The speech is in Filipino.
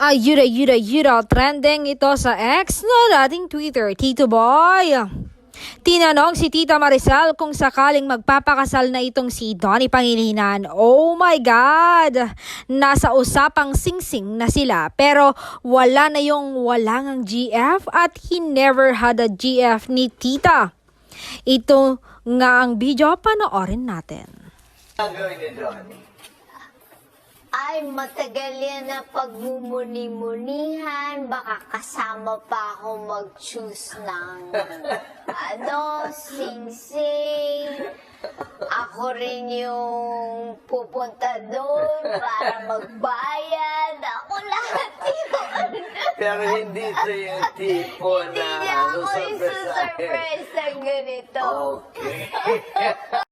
Ayuda, trending ito sa X na dating Twitter, Tito Boy. Tinanong si Tita Maricel kung sakaling magpapakasal na itong si Donnie Pangilinan. Oh my God! Nasa usapang singsing na sila pero wala na yung walang GF at he never had a GF ni Tita. Ito nga ang video, panoorin natin. Ay, matagal yan na pagmumuni-munihan. Baka kasama pa ako mag-choose ng sing-sing. Ako rin yung pupunta doon para magbayad. Ako lahat yun. Pero hindi ito yung tipo Hindi na niya ako susurpresa. isusurpresa ganito. Okay.